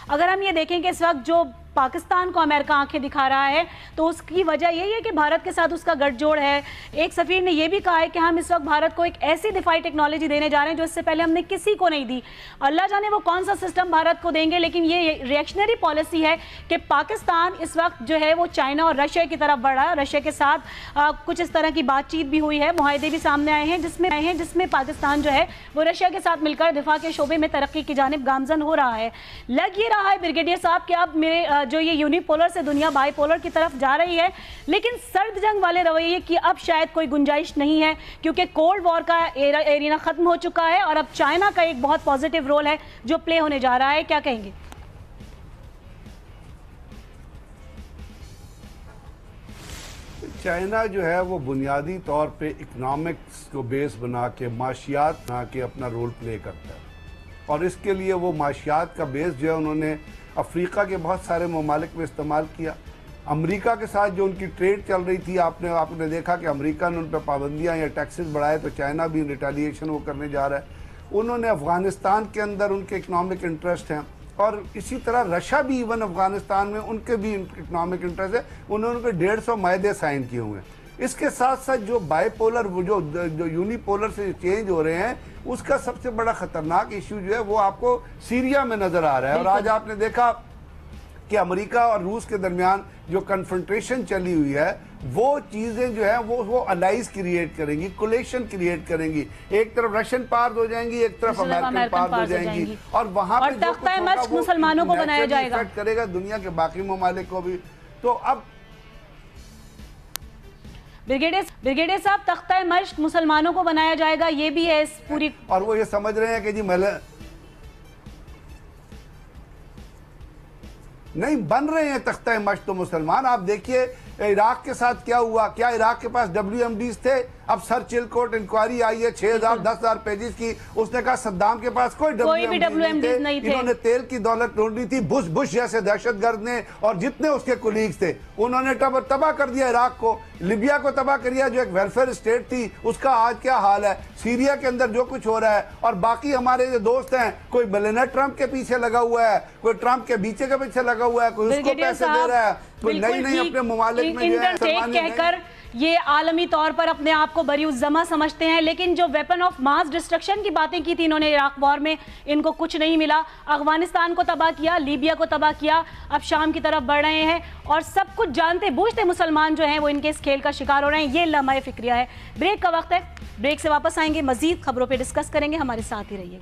अगर हम ये देखें कि इस वक्त जो पाकिस्तान को अमेरिका आंखें दिखा रहा है तो उसकी वजह यही है कि भारत के साथ उसका गठजोड़ है। एक सफीर ने यह भी कहा है कि हम इस वक्त भारत को एक ऐसी दिफाई टेक्नोलॉजी देने जा रहे हैं जो इससे पहले हमने किसी को नहीं दी। अल्लाह जाने वो कौन सा सिस्टम भारत को देंगे, लेकिन ये रिएक्शनरी पॉलिसी है कि पाकिस्तान इस वक्त जो है वो चाइना और रशिया की तरफ बढ़ा है। रशिया के साथ कुछ इस तरह की बातचीत भी हुई है, मुआहदे भी सामने आए हैं जिसमें पाकिस्तान जो है वो रशिया के साथ मिलकर दिफा के शोबे में तरक्की की जानिब गामजन हो रहा है। लग ये रहा है ब्रिगेडियर साहब कि अब मेरे जो ये यूनिपोलर से दुनिया बाईपोलर की तरफ जा रही है, लेकिन सर्द जंग वाले रवैये की अब शायद कोई गुंजाइश नहीं है, क्योंकि कोल्ड वॉर का एरिना खत्म हो चुका है और अब चाइना का एक बहुत पॉजिटिव रोल है जो प्ले होने जा रहा है। क्या कहेंगे? चाइना जो है वो बुनियादी तौर पे इकोनॉमिक्स को बेस बना के माशियात बना के अपना रोल प्ले करता है, और इसके लिए वो माशियात का बेस जो है उन्होंने अफ्रीका के बहुत सारे ममालिक में इस्तेमाल किया। अमेरिका के साथ जो उनकी ट्रेड चल रही थी, आपने देखा कि अमेरिका ने उन पर पाबंदियाँ या टैक्सेस बढ़ाए, तो चाइना भी रिटेलिएशन वो करने जा रहा है। उन्होंने अफ़गानिस्तान के अंदर उनके इकनॉमिक इंटरेस्ट हैं, और इसी तरह रशिया भी इवन अफ़गानिस्तान में उनके भी इकनॉमिक इंटरेस्ट है। उन्होंने 150 माहदे साइन किए हुए हैं। इसके साथ साथ जो बाईपोलर जो यूनिपोलर से चेंज हो रहे हैं, उसका सबसे बड़ा खतरनाक इश्यू जो है वो आपको सीरिया में नजर आ रहा है। और आज आपने देखा कि अमेरिका और रूस के दरमियान जो कन्फ्रंटेशन चली हुई है, वो चीजें जो है वो अलाइज क्रिएट करेंगी, कोलेशन क्रिएट करेंगी। एक तरफ रशियन पार्ट हो जाएंगी, एक तरफ अमेरिकन पार्ट हो जाएंगी, और वहां पे जो कुछ होगा वो मुसलमानों को बनाया जाएगा, इफेक्ट करेगा दुनिया के बाकी ममालिक को भी। तो अब ब्रिगेडियर साहब, तख्ता मश्क मुसलमानों को बनाया जाएगा, ये भी है इस पूरी, और वो ये समझ रहे हैं कि जी नहीं बन रहे हैं तख्ता मश्क तो मुसलमान। आप देखिए इराक के साथ क्या हुआ, क्या इराक के पास WMDs थे? अब सर चिलकोट इंक्वायरी आई है 6000 10,000 पेजेस की, उसने कहा सद्दाम के पास कोई WMDs नहीं थे। इन्होंने तेल की दौलत ढूंढी थी, बुश जैसे दहशतगर्द ने और जितने उसके कुलीग्स थे, उन्होंने तबाह कर दिया इराक को, लिबिया को तबाह कर दिया जो एक वेलफेयर स्टेट थी, उसका आज क्या हाल है, सीरिया के अंदर जो कुछ हो रहा है। और बाकी हमारे जो दोस्त हैं, कोई मेलानिया ट्रंप के पीछे लगा हुआ है, कोई ट्रंप के बीचे के पीछे लगा हुआ है, कोई उसको पैसे दे रहा है, कोई नई अपने ममालिक में जो है कहकर ये आलमी तौर पर अपने आप को बरीउज़्ज़मा समझते हैं। लेकिन जो वेपन ऑफ मास डिस्ट्रक्शन की बातें की थी इन्होंने इराक वॉर में, इनको कुछ नहीं मिला। अफगानिस्तान को तबाह किया, लीबिया को तबाह किया, अब शाम की तरफ बढ़ रहे हैं, और सब कुछ जानते बूझते मुसलमान जो हैं वो इनके इस खेल का शिकार हो रहे हैं। ये लम्हा फिक्रिया है। ब्रेक का वक्त है, ब्रेक से वापस आएंगे, मजीद खबरों पर डिस्कस करेंगे, हमारे साथ ही रहिए।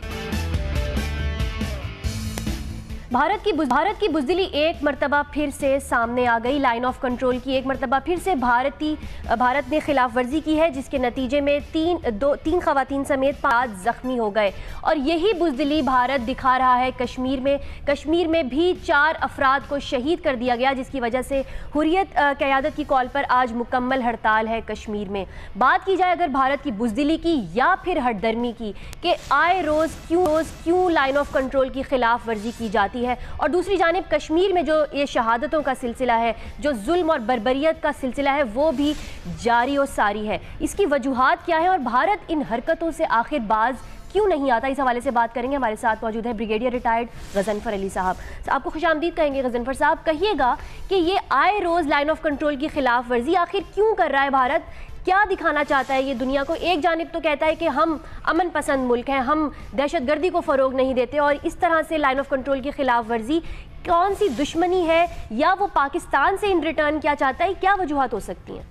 भारत की बुज़दिली एक मरतबा फिर से सामने आ गई। लाइन ऑफ कंट्रोल की एक मरतबा फिर से भारत ने खिलाफ वर्जी की है, जिसके नतीजे में तीन खवातीन समेत 5 जख्मी हो गए। और यही बुज़दिली भारत दिखा रहा है कश्मीर में भी 4 अफराद को शहीद कर दिया गया, जिसकी वजह से हुर्रियत क़यादत की कॉल पर आज मुकम्मल हड़ताल है कश्मीर में। बात की जाए अगर भारत की बुज़दिली की या फिर हटदर्मी की, कि आए रोज़ क्यों लाइन ऑफ कंट्रोल की खिलाफ वर्जी की जाती है, और दूसरी जानिब कश्मीर में जो ये शहादतों का सिलसिला है, जो जुल्म और बर्बरियत का सिलसिला है, वो भी जारी और सारी है। इसकी वजूहात क्या है और भारत इन हरकतों से आखिर बाज क्यों नहीं आता, इस हवाले से बात करेंगे। हमारे साथ मौजूद है ब्रिगेडियर रिटायर्ड गजनफर अली साहब। आपको खुशामदीद कहेंगे गजनफर साहब। कहिएगा कि ये आए रोज़ लाइन ऑफ कंट्रोल की खिलाफ वर्जी आखिर क्यों कर रहा है भारत, क्या दिखाना चाहता है ये दुनिया को? एक जानिब तो कहता है कि हम अमन पसंद मुल्क हैं, हम दहशतगर्दी को फ़रोग नहीं देते, और इस तरह से लाइन ऑफ कंट्रोल की खिलाफ वर्जी कौन सी दुश्मनी है, या वो पाकिस्तान से इन रिटर्न क्या चाहता है, क्या वजूहत हो सकती हैं?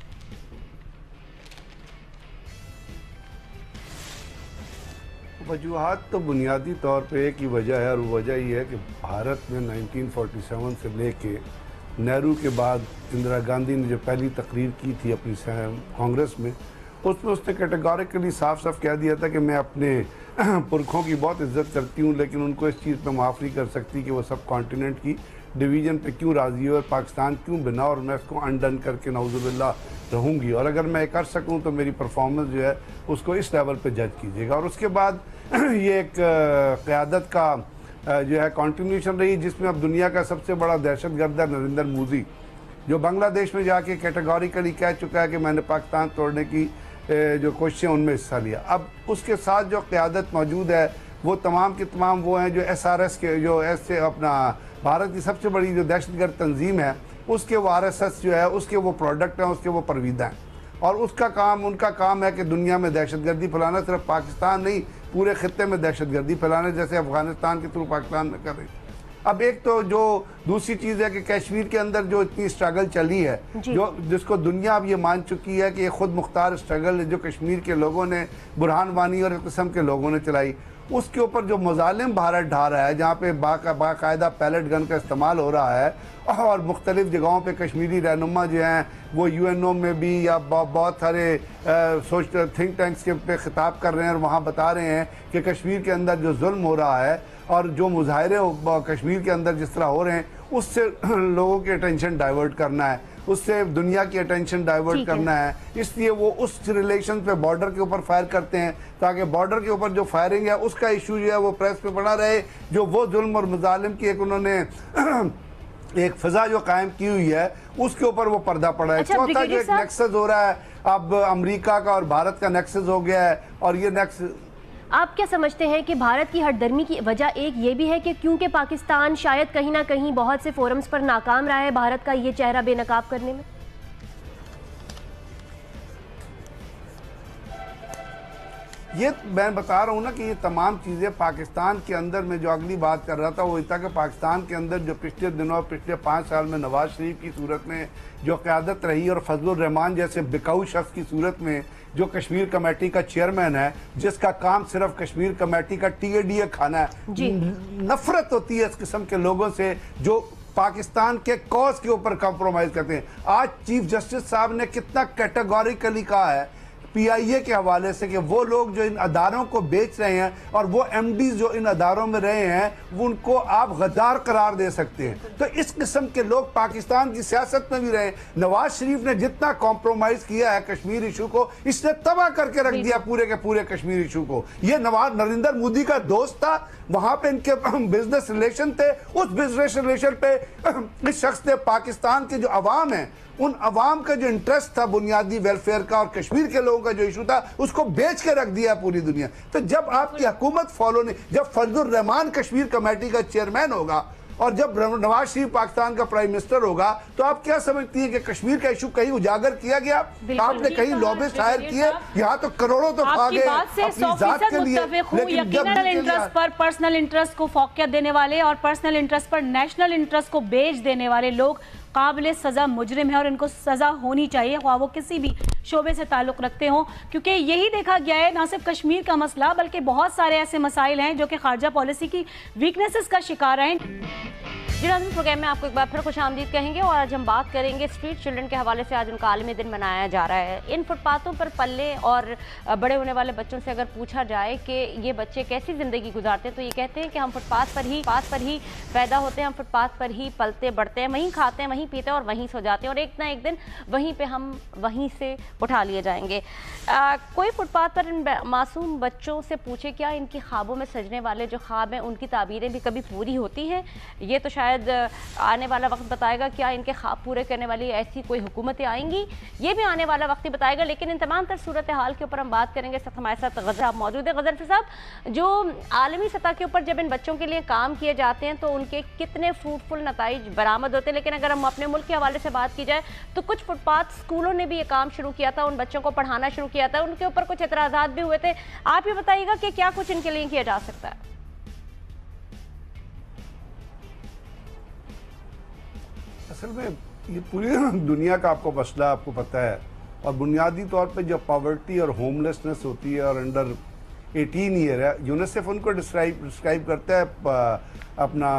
वजूहत तो बुनियादी तौर पे एक ही वजह है, और वो वजह ये है कि भारत में 1947 से लेके नेहरू के बाद इंदिरा गांधी ने जो पहली तकरीर की थी अपनी कांग्रेस में, उसमें उसने कैटेगोरिकली साफ कह दिया था कि मैं अपने पुरखों की बहुत इज्जत करती हूँ, लेकिन उनको इस चीज़ पर माफ़ नहीं कर सकती कि वो सब कॉन्टिनेंट की डिवीज़न पे क्यों राज़ी हो और पाकिस्तान क्यों बना, और मैं इसको अनडन करके नऊज़ुबिल्लाह रहूँगी, और अगर मैं कर सकूँ तो मेरी परफॉर्मेंस जो है उसको इस लेवल पे जज कीजिएगा। और उसके बाद ये एक क़यादत का जो है कंटिन्यूशन रही, जिसमें अब दुनिया का सबसे बड़ा दहशतगर्द है नरेंद्र मोदी, जो बांग्लादेश में जाके कैटेगोरिकली कह चुका है कि मैंने पाकिस्तान तोड़ने की जो कोशिशें उनमें हिस्सा लिया। अब उसके साथ जो क़यादत मौजूद है वो तमाम के तमाम वो हैं जो SRS के जो ऐसे अपना भारत की सबसे बड़ी जो दहशतगर्द तंजीम है उसके वो RSS जो है, उसके वो प्रोडक्ट हैं, उसके वो परवीदा हैं। और उसका काम, उनका काम है कि दुनिया में दहशतगर्दी फैलाना, सिर्फ पाकिस्तान नहीं पूरे खित्ते में दहशतगर्दी फैलाना, जैसे अफगानिस्तान के थ्रू पाकिस्तान में कर रही। अब एक तो जो दूसरी चीज़ है कि कश्मीर के अंदर जो इतनी स्ट्रगल चली है, जो जिसको दुनिया अब ये मान चुकी है कि ये खुद मुख्तार स्ट्रगल है जो कश्मीर के लोगों ने, बुरहान वानी और इस किस्म के लोगों ने चलाई, उसके ऊपर जो मजालिम भारत ढा रहा है, जहाँ पे बाकायदा पैलेट गन का इस्तेमाल हो रहा है और मुख्तलिफ जगहों पे कश्मीरी रहनुमा जो हैं वो UNO में भी या बहुत सारे सोशल थिंक टैंक्स के पे खिताब कर रहे हैं और वहाँ बता रहे हैं कि कश्मीर के अंदर जो जुल्म हो रहा है और जो मुजाहरे कश्मीर के अंदर जिस तरह हो रहे हैं उससे लोगों की अटेंशन डाइवर्ट करना है, उससे दुनिया की अटेंशन डाइवर्ट करना है, इसलिए वो उस रिलेशन पे बॉर्डर के ऊपर फायर करते हैं ताकि बॉर्डर के ऊपर जो फायरिंग है उसका इशू जो है वो प्रेस पे बना रहे, जो वो जुल्म और मुजालिम की एक उन्होंने एक फिजा जो कायम की हुई है उसके ऊपर वो पर्दा पड़ा है। अच्छा, चौथा जो एक नेक्सस हो रहा है, अब अमेरिका का और भारत का नेक्सस हो गया है, और ये नेक्सस आप क्या समझते हैं कि भारत की हटदर्मी की वजह एक ये भी है कि क्योंकि पाकिस्तान शायद कहीं ना कहीं बहुत से फोरम्स पर नाकाम रहा है भारत का ये चेहरा बेनकाब करने में? ये मैं बता रहा हूँ ना कि ये तमाम चीज़ें पाकिस्तान के अंदर, में जो अगली बात कर रहा था वो था कि पाकिस्तान के अंदर जो पिछले दिनों, पिछले 5 साल में नवाज शरीफ की सूरत में जो क़यादत रही और फजलुर रहमान जैसे बिकाऊ शख्स की सूरत में जो कश्मीर कमेटी का चेयरमैन है, जिसका काम सिर्फ कश्मीर कमेटी का TADA खाना है, नफरत होती है इस किस्म के लोगों से जो पाकिस्तान के कॉज के ऊपर कॉम्प्रोमाइज़ करते हैं। आज चीफ जस्टिस साहब ने कितना कैटेगोरिकली कहा है PIA के हवाले से कि वो लोग जो इन अदारों को बेच रहे हैं और वो MDs जो इन अदारों में रहे हैं वो उनको आप गद्दार करार दे सकते हैं। तो इस किस्म के लोग पाकिस्तान की सियासत में भी रहे। नवाज शरीफ ने जितना कॉम्प्रोमाइज़ किया है कश्मीर इशू को, इसने तबाह करके रख दिया पूरे के पूरे कश्मीर इशू को। ये नरेंद्र मोदी का दोस्त था, वहाँ पे इनके बिजनेस रिलेशन थे, उस बिजनेस रिलेशन पे इस शख्स ने पाकिस्तान के जो अवाम है, उन अवाम का जो इंटरेस्ट था बुनियादी वेलफेयर का और कश्मीर के लोगों का जो इशू था, उसको बेच के रख दिया पूरी दुनिया। तो जब आपकी हुकूमत फॉलो नहीं, जब फजलुर रहमान कश्मीर कमेटी का चेयरमैन होगा और जब नवाज शरीफ पाकिस्तान का प्राइम मिनिस्टर होगा, तो आप क्या समझती हैं कि कश्मीर का इशू कहीं उजागर किया गया? आपने कहीं लॉबिस्ट हायर किए? यहाँ तो करोड़ों तो खा गए अपनी जात के लिए, लेकिन इंटरेस्ट पर, पर्सनल इंटरेस्ट को फौकियत देने वाले और पर्सनल इंटरेस्ट पर नेशनल इंटरेस्ट को बेच देने वाले लोग काबिले सज़ा मुजरिम है और इनको सज़ा होनी चाहिए, ख्वाह वो किसी भी शोबे से ताल्लुक़ रखते हों, क्योंकि यही देखा गया है ना सिर्फ कश्मीर का मसला बल्कि बहुत सारे ऐसे मसाइल हैं जो कि खारजा पॉलिसी की वीकनेसेस का शिकार हैं। जी नाज़रीन, प्रोग्राम में आपको एक बार फिर खुशामदीद कहेंगे और आज हम बात करेंगे स्ट्रीट चिल्ड्रन के हवाले से। आज उनका आलमी दिन मनाया जा रहा है। इन फुटपाथों पर पल्ले और बड़े होने वाले बच्चों से अगर पूछा जाए कि ये बच्चे कैसी ज़िंदगी गुजारते हैं तो ये कहते हैं कि हम फुटपाथ पर ही पैदा होते हैं, हम फुटपाथ पर ही पलते बढ़ते हैं, वहीं खाते हैं, वहीं पीते हैं और वहीं सो जाते हैं और एक ना एक दिन वहीं पर हम वहीं से उठा लिए जाएंगे। कोई फुटपाथ पर इन मासूम बच्चों से पूछे क्या इनकी ख्वाबों में सजने वाले जो ख्वाब हैं उनकी ताबीरें भी कभी पूरी होती हैं? ये तो शायद आने वाला वक्त बताएगा। क्या इनके ख्वाब पूरे करने वाली ऐसी कोई हुकूमतें आएंगी? ये भी आने वाला वक्त ही बताएगा। लेकिन इन तमाम तर सूरत हाल के ऊपर हम बात करेंगे। इस वक्त हमारे साथ गज़र साहब मौजूद है। गज़र साहब, जो आलमी सतह के ऊपर जब इन बच्चों के लिए काम किए जाते हैं तो उनके कितने फ्रूटफुल नताइज बरामद होते हैं, लेकिन अगर हम अपने मुल्क के हवाले से बात की जाए तो कुछ फुटपाथ स्कूलों ने भी ये काम शुरू किया था, उन बच्चों को पढ़ाना शुरू किया था, उनके ऊपर कुछ एतराज़ात भी हुए थे। आप ये बताइएगा कि क्या कुछ इनके लिए किया जा सकता है? असल में ये पूरी दुनिया का आपको मसला आपको पता है, और बुनियादी तौर पे जब पॉवर्टी और होमलेसनेस होती है और अंडर 18 ईयर है, यूनिसेफ उनको डिस्क्राइब करता है अपना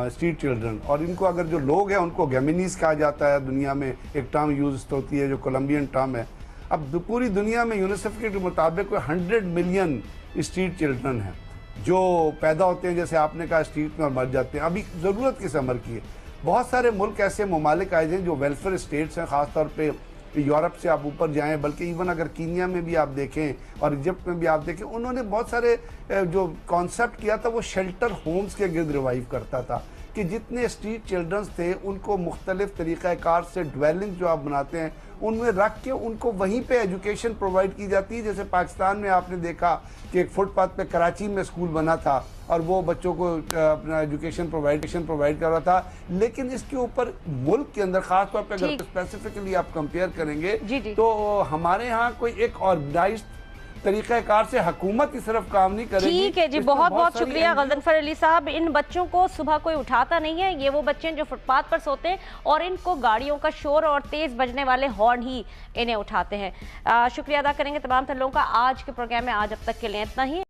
स्ट्रीट चिल्ड्रन, और इनको अगर जो लोग हैं उनको गेमिनीज कहा जाता है। दुनिया में एक टर्म यूज होती है जो कोलंबियन टर्म है। अब पूरी दुनिया में यूनिसेफ के मुताबिक 100 मिलियन स्ट्रीट चिल्ड्रन हैं जो पैदा होते हैं, जैसे आपने कहा, स्ट्रीट में और मर जाते हैं। अभी ज़रूरत किस अमर की है? बहुत सारे मुल्क ऐसे ममालिक आए हैं जो वेलफेयर स्टेट्स हैं, ख़ासतौर पे यूरोप से आप ऊपर जाएं, बल्कि इवन अगर कीनिया में भी आप देखें और इजिप्ट में भी आप देखें, उन्होंने बहुत सारे जो कॉन्सेप्ट किया था वो शेल्टर होम्स के गिर्द रिवाइव करता था कि जितने स्ट्रीट चिल्ड्रंस थे उनको मुख्तलिफ तरीक़ाकार से ड्वेलिंग जो आप बनाते हैं उनमें रख के उनको वहीं पे एजुकेशन प्रोवाइड की जाती है। जैसे पाकिस्तान में आपने देखा कि एक फुटपाथ पे कराची में स्कूल बना था और वो बच्चों को अपना एजुकेशन प्रोवाइड कर रहा था, लेकिन इसके ऊपर मुल्क के अंदर खास तौर पे अगर स्पेसिफिकली आप कंपेयर करेंगे तो हमारे यहाँ कोई एक ऑर्गेनाइज्ड तरीक़ाकार से हुकूमत की तरफ काम नहीं करेगी। ठीक है जी, बहुत बहुत शुक्रिया गजनफर अली साहब। इन बच्चों को सुबह कोई उठाता नहीं है, ये वो बच्चे हैं जो फुटपाथ पर सोते हैं और इनको गाड़ियों का शोर और तेज बजने वाले हॉर्न ही इन्हें उठाते हैं। शुक्रिया अदा करेंगे तमाम लोगों का। आज के प्रोग्राम में आज अब तक के लिए इतना ही।